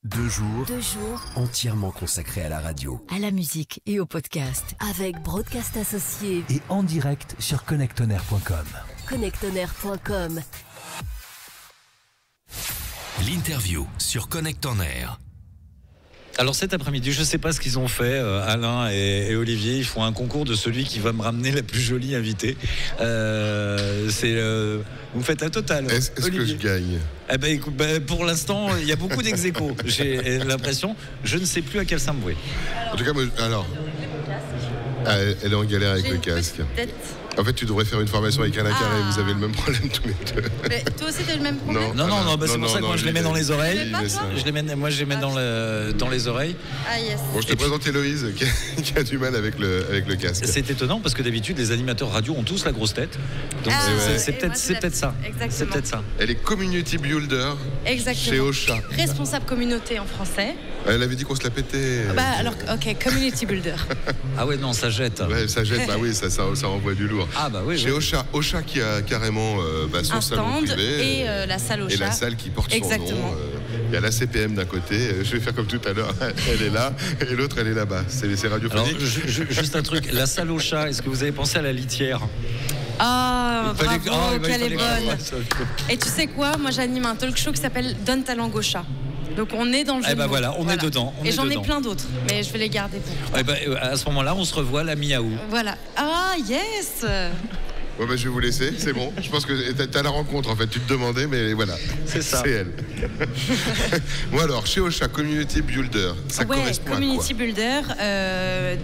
2 jours, 2 jours entièrement consacrés à la radio. à la musique et au podcast avec Broadcast Associés. Et en direct sur connectonair.com. Connectonair.com. L'interview sur Connect en Air. Alors cet après-midi, je ne sais pas ce qu'ils ont fait, Alain et Olivier, ils font un concours de celui qui va me ramener la plus jolie invitée. Vous me faites un total. Est-ce que je gagne? Eh ben, écoute, pour l'instant, il y a beaucoup d'ex-aequo. J'ai l'impression, je ne sais plus à quel symbole. En tout cas, elle est en galère avec le casque. En fait, tu devrais faire une formation avec Alain Carré. Vous avez le même problème tous les deux. Mais toi aussi, t'as le même problème? Non, c'est pour ça que moi je les mets dans les oreilles. Je les mets dans les oreilles. Ah yes. Bon, je te présente Héloïse qui a du mal avec le casque. C'est étonnant parce que d'habitude, les animateurs radio ont tous la grosse tête. Donc c'est peut-être ça. C'est peut-être ça. Elle est community builder chez Ocha. Responsable communauté en français. Elle avait dit qu'on se la pétait. Ok, community builder. Ah ouais, non, ça jette. Ouais, ça jette, bah oui, ça envoie du lourd. Ah bah oui. Chez Ocha qui a carrément son un salon stand privé. et la salle Ocha. Et la salle qui porte son Exactement. nom. Il y a la CPM d'un côté. Je vais faire comme tout à l'heure. Elle est là et l'autre, elle est là-bas. C'est radiophonique. Alors, juste un truc. La salle Ocha, est-ce que vous avez pensé à la litière? Ah, bravo, quelle est bonne. Ça. Et tu sais quoi? Moi, j'anime un talk show qui s'appelle Donne ta langue Ocha. Donc on est dans le jeu. Eh ben voilà, on est dedans. Et j'en ai plein d'autres, mais je vais les garder pour. Eh ben, à ce moment-là, on se revoit la miaou. Voilà. Ah yes. Bon, je vais vous laisser, c'est bon. Je pense que t'as la rencontre en fait. Tu te demandais, mais voilà. C'est ça. C'est elle. Bon alors, chez Ocha, community builder, ça correspond à quoi? Community builder.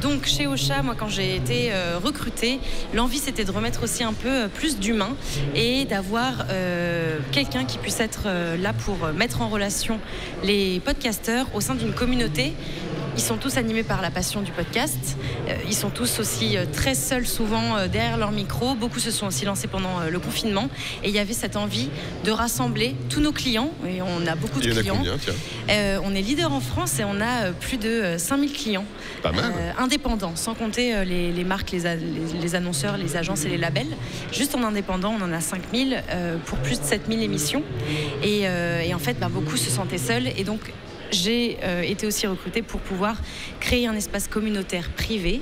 Donc chez Ocha, moi quand j'ai été recrutée, l'envie c'était de remettre aussi un peu plus d'humain et d'avoir quelqu'un qui puisse être là pour mettre en relation les podcasteurs au sein d'une communauté. Ils sont tous animés par la passion du podcast. Ils sont tous aussi très seuls souvent derrière leur micro. Beaucoup se sont aussi lancés pendant le confinement. Et il y avait cette envie de rassembler tous nos clients. Et on a beaucoup de clients. Combien, tiens on est leader en France et on a plus de 5000 clients. Pas mal. Indépendants, sans compter les marques, les annonceurs, les agences et les labels. Juste en indépendant, on en a 5000 pour plus de 7000 émissions. Et en fait, beaucoup se sentaient seuls. Et donc, j'ai été aussi recrutée pour pouvoir créer un espace communautaire privé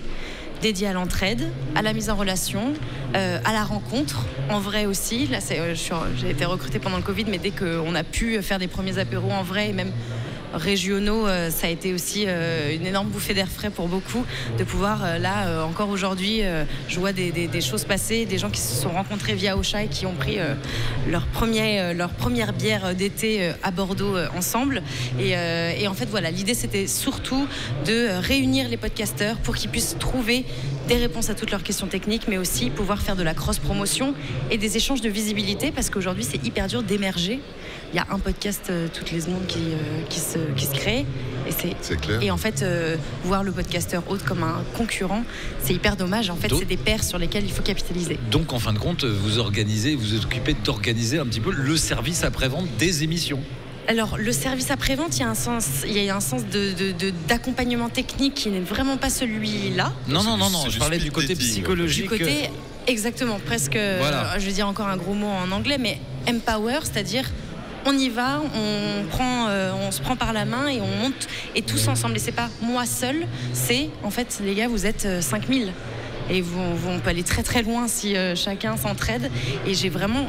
dédié à l'entraide, à la mise en relation, à la rencontre, en vrai aussi. Là, j'ai été recrutée pendant le Covid, mais dès qu'on a pu faire des premiers apéros en vrai et même régionaux, ça a été aussi une énorme bouffée d'air frais pour beaucoup de pouvoir encore aujourd'hui je vois des choses passer, des gens qui se sont rencontrés via Ocha et qui ont pris leur première bière d'été à Bordeaux ensemble et en fait voilà, l'idée c'était surtout de réunir les podcasteurs pour qu'ils puissent trouver des réponses à toutes leurs questions techniques, mais aussi pouvoir faire de la cross-promotion et des échanges de visibilité, parce qu'aujourd'hui c'est hyper dur d'émerger. Il y a un podcast toutes les secondes qui se crée c'est clair. Et en fait voir le podcasteur autre comme un concurrent, c'est hyper dommage. En fait, c'est des pairs sur lesquels il faut capitaliser. Donc en fin de compte, vous occupez d'organiser un petit peu le service après-vente des émissions. Alors, le service après-vente, il y a un sens d'accompagnement technique qui n'est vraiment pas celui-là. Non, je parlais du côté psychologique. Du côté, exactement, presque, je vais dire encore un gros mot en anglais, mais empower, c'est-à-dire on y va, on se prend par la main et on monte, et tous ensemble. Et c'est pas moi seul, c'est, en fait, les gars, vous êtes 5000. Et on peut aller très très loin si chacun s'entraide. Et j'ai vraiment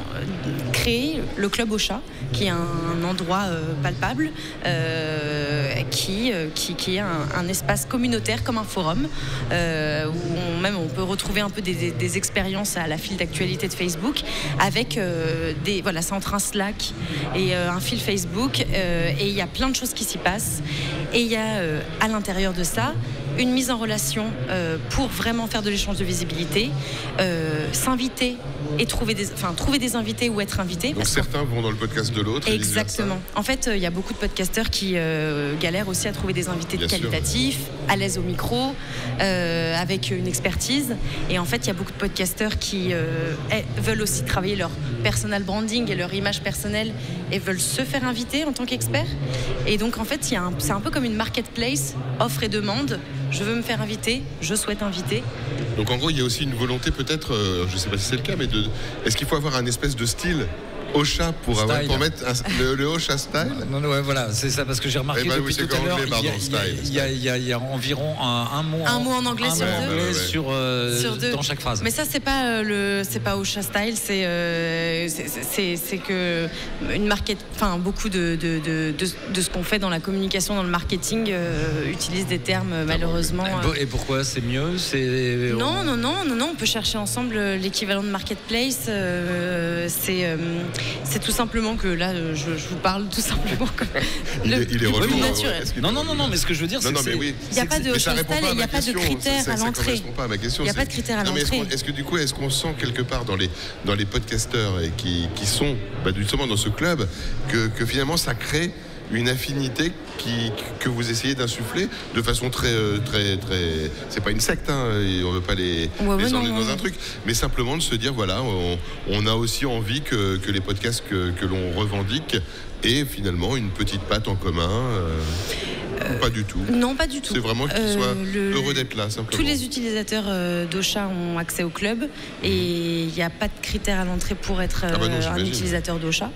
créé le Club Ocha, qui est un endroit palpable, qui est un espace communautaire comme un forum, où on peut retrouver un peu des expériences à la file d'actualité de Facebook, avec c'est entre un Slack et un fil Facebook, et il y a plein de choses qui s'y passent. Et il y a à l'intérieur de ça une mise en relation pour vraiment faire de l'échange de visibilité, s'inviter et trouver des invités ou être invité. Donc certains vont dans le podcast de l'autre. Exactement. En fait, il y a beaucoup de podcasteurs qui galèrent aussi à trouver des invités qualitatifs, à l'aise au micro, avec une expertise. Et en fait, il y a beaucoup de podcasteurs qui veulent aussi travailler leur personal branding et leur image personnelle et veulent se faire inviter en tant qu'expert. Et donc, en fait, c'est un peu comme une marketplace, offre et demande. Je veux me faire inviter, je souhaite inviter. Donc en gros, il y a aussi une volonté peut-être, je ne sais pas si c'est le cas, mais est-ce qu'il faut avoir un espèce de style Ocha pour mettre le Ocha style. Non, ouais, voilà, c'est ça, parce que j'ai remarqué depuis tout à l'heure, il y a environ un mot en anglais sur deux dans chaque phrase. Mais ça, c'est pas Ocha style, c'est que beaucoup de ce qu'on fait dans la communication, dans le marketing, utilise des termes malheureusement. Et pourquoi c'est mieux? Non, on peut chercher ensemble l'équivalent de marketplace. C'est tout simplement que là, je vous parle tout simplement comme il est relou, naturel. Non, mais ce que je veux dire, c'est que il n'y a pas de style, il n'y a pas de critères à l'entrée. Il n'y a pas de critères à l'entrée. Est-ce qu'on sent quelque part dans les podcasteurs et qui sont justement dans ce club que finalement ça crée une affinité que vous essayez d'insuffler de façon très c'est pas une secte, hein, on veut pas les emmener dans un truc, mais simplement de se dire voilà, on a aussi envie que les podcasts que l'on revendique aient finalement une petite patte en commun. Pas du tout. Non, pas du tout. C'est vraiment qu'ils soient heureux d'être là, simplement. Tous les utilisateurs d'Ocha ont accès au club et il n'y a pas de critères à l'entrée pour être un utilisateur d'Ocha.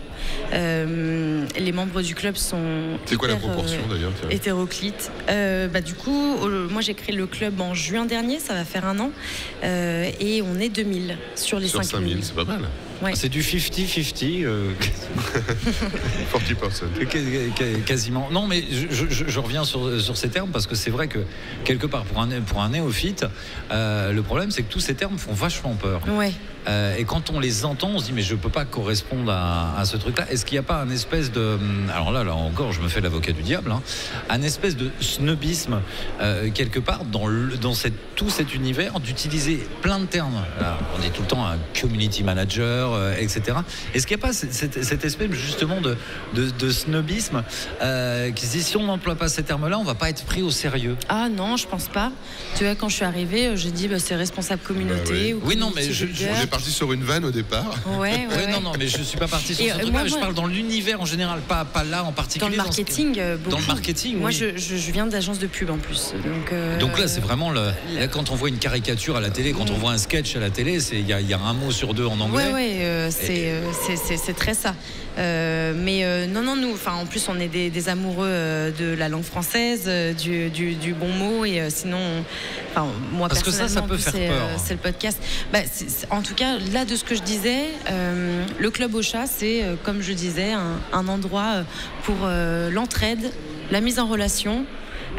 Les membres du club sont c'est quoi la proportion d'ailleurs hétéroclites. Du coup, moi j'ai créé le club en juin dernier, ça va faire 1 an, et on est 2000 sur les 5000. C'est pas mal. Ouais. C'est du 50-50. 40%. Quasiment. Non, mais je reviens sur ces termes parce que c'est vrai que quelque part, pour un néophyte, le problème c'est que tous ces termes font vachement peur. Ouais. Et quand on les entend, on se dit mais je peux pas correspondre à ce truc-là. Est-ce qu'il n'y a pas un espèce de... Alors là encore, je me fais l'avocat du diable, hein, un espèce de snobisme quelque part dans tout cet univers d'utiliser plein de termes. Là, on dit tout le temps un community manager, etc. Est-ce qu'il n'y a pas cette espèce justement de snobisme qui se dit si on n'emploie pas ces termes-là, on va pas être pris au sérieux? Ah non, je pense pas. Tu vois, quand je suis arrivée, j'ai dit c'est responsable communauté. Oui, non, mais on est parti sur une vanne au départ. Ouais. Non, mais je suis pas parti sur ce truc-là. Je parle dans l'univers en général, pas là en particulier. Dans le marketing, dans le marketing. Moi, oui. je viens d'agence de pub en plus. Donc là, c'est vraiment là, quand on voit une caricature à la télé, quand on voit un sketch à la télé, il y a un mot sur deux en anglais. C'est très ça. Non, nous, en plus, on est des amoureux de la langue française, du bon mot, et sinon, moi parce personnellement, que ça peut faire peur. C'est le podcast. En tout cas, là, de ce que je disais, le Club Ocha, c'est, comme je disais, un endroit pour l'entraide, la mise en relation.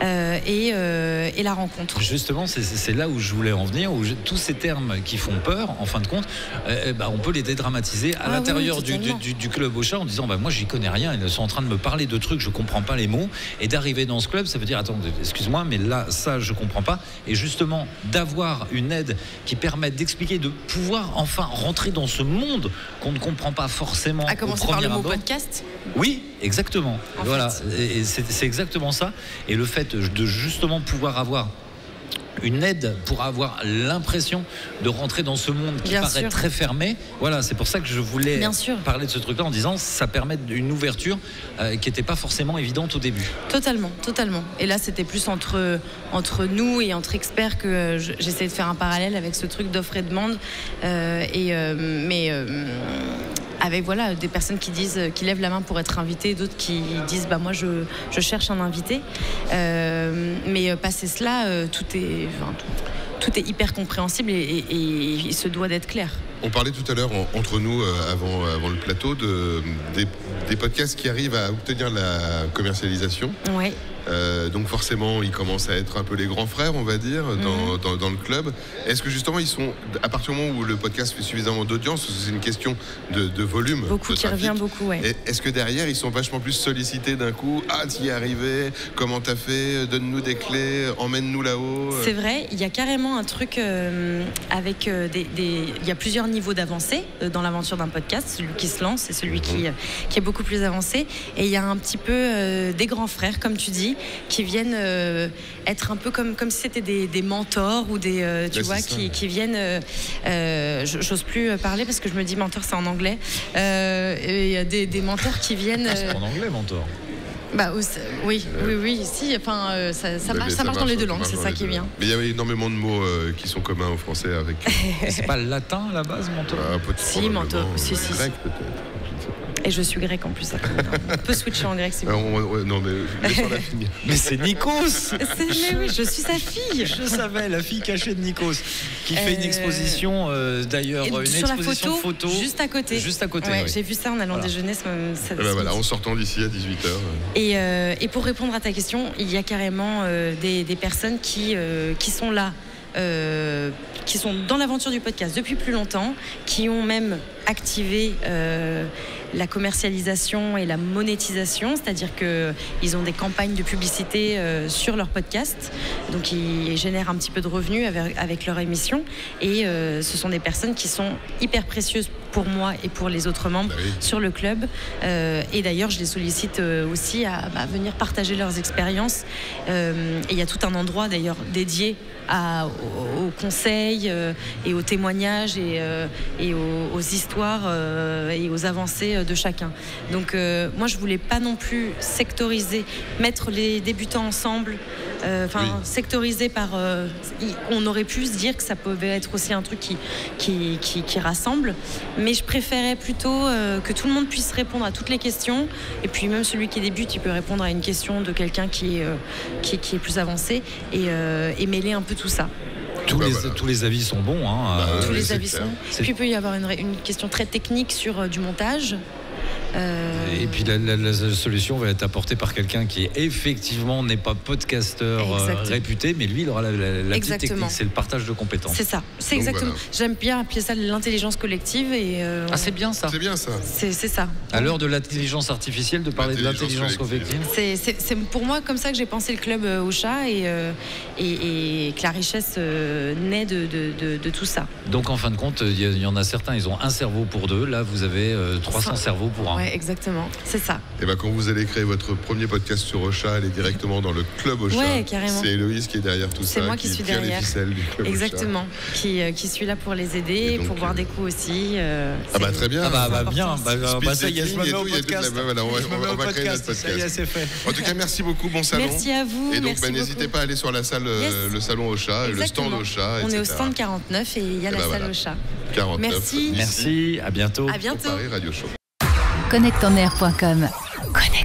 Et la rencontre. Justement, c'est là où je voulais en venir, où tous ces termes qui font peur, en fin de compte, on peut les dédramatiser à l'intérieur du club Ocha en disant moi j'y connais rien, ils sont en train de me parler de trucs, je comprends pas les mots, et d'arriver dans ce club, ça veut dire attends, excuse-moi, mais là ça je comprends pas, et justement d'avoir une aide qui permette d'expliquer, de pouvoir enfin rentrer dans ce monde qu'on ne comprend pas forcément. À commencer par le mot podcast. Oui, exactement. Voilà, et c'est exactement ça. Et le fait de justement pouvoir avoir une aide pour avoir l'impression de rentrer dans ce monde qui paraît très fermé. Voilà, c'est pour ça que je voulais parler de ce truc-là en disant ça permet une ouverture qui n'était pas forcément évidente au début. Totalement. Et là, c'était plus entre nous et entre experts que j'essayais de faire un parallèle avec ce truc d'offre et demande. Avec des personnes qui lèvent la main pour être invitées, d'autres qui disent moi je cherche un invité. Mais passé cela, tout est hyper compréhensible et il se doit d'être clair. On parlait tout à l'heure entre nous avant le plateau des podcasts qui arrivent à obtenir la commercialisation. Ouais. Donc forcément, ils commencent à être un peu les grands frères, on va dire, dans le club. Est-ce que justement, ils sont, à partir du moment où le podcast fait suffisamment d'audience, c'est une question de volume, beaucoup de qui revient beaucoup, ouais. Est-ce que derrière, ils sont vachement plus sollicités d'un coup? Ah, t'y es arrivé, comment t'as fait, donne-nous des clés, emmène-nous là-haut. C'est vrai, il y a carrément un truc avec il y a plusieurs niveaux d'avancée dans l'aventure d'un podcast, celui qui se lance et celui qui est beaucoup plus avancé. Et il y a un petit peu des grands frères, comme tu dis, qui viennent être un peu comme si c'était des mentors ou des qui viennent j'ose plus parler parce que je me dis mentor c'est en anglais, et il y a des mentors qui viennent c'est en anglais mentor. Oui, si, ça marche dans les deux langues, c'est ça qui est bien. Mais il y a énormément de mots qui sont communs au français avec. C'est pas le latin à la base, mentor? Si, mentor, si. Grec peut-être. Et je suis grecque en plus. On peut switcher en grec si vous voulez. Non, mais laissons la finir. Mais c'est Nikos. Mais oui, je suis sa fille. Je savais, la fille cachée de Nikos, qui fait une exposition, d'ailleurs, une sur exposition la photo. Juste à côté. Juste à côté, ouais, oui. J'ai vu ça en allant déjeuner. Voilà, en sortant d'ici à 18h. Et pour répondre à ta question, il y a carrément des personnes qui sont là, qui sont dans l'aventure du podcast depuis plus longtemps, qui ont même activé la commercialisation et la monétisation, c'est-à-dire qu'ils ont des campagnes de publicité sur leur podcast, donc ils génèrent un petit peu de revenus avec leur émission, et ce sont des personnes qui sont hyper précieuses pour moi et pour les autres membres sur le club, et d'ailleurs je les sollicite aussi à venir partager leurs expériences, et il y a tout un endroit d'ailleurs dédié aux conseils et aux témoignages et aux histoires et aux avancées de chacun. Donc moi je voulais pas non plus sectoriser, mettre les débutants ensemble, sectoriser par on aurait pu se dire que ça pouvait être aussi un truc qui rassemble, mais je préférais plutôt que tout le monde puisse répondre à toutes les questions, et puis même celui qui débute il peut répondre à une question de quelqu'un qui est plus avancé, et mêler un peu tout ça. Tous les avis sont bons. Tous les avis sont. Puis il peut y avoir une question très technique sur du montage. Et puis la solution va être apportée par quelqu'un qui effectivement n'est pas podcasteur réputé, mais lui il aura la petite technique, c'est le partage de compétences. C'est ça, c'est exactement. Voilà. J'aime bien appeler ça l'intelligence collective. C'est bien ça. C'est bien ça. C'est ça. À l'heure de l'intelligence artificielle, de parler de l'intelligence collective. C'est pour moi comme ça que j'ai pensé le club Ocha, et que la richesse naît de tout ça. Donc en fin de compte, il y en a certains, ils ont un cerveau pour deux. Là, vous avez 300 cerveaux pour un. Ouais, exactement, c'est ça. Et quand vous allez créer votre premier podcast sur Ocha, allez directement dans le club Ocha. Ouais, carrément. C'est Héloïse qui est derrière tout ça. C'est moi qui suis tire derrière. Les ficelles du club exactement. Ocha. Qui suis là pour les aider, donc, pour boire des coups aussi. Très bien. Bien. Ça y est, je me mets au podcast. On va créer notre podcast. Ça y est, c'est fait. En tout cas, merci beaucoup, bon salon. Merci à vous. Et donc, n'hésitez pas à aller sur la salle, le salon Ocha, le stand Ocha, etc. On est au stand 49 et il y a la salle Ocha. 49. Merci. À bientôt. À bientôt. Paris Radio Show. Connectonnaire.com. Connect.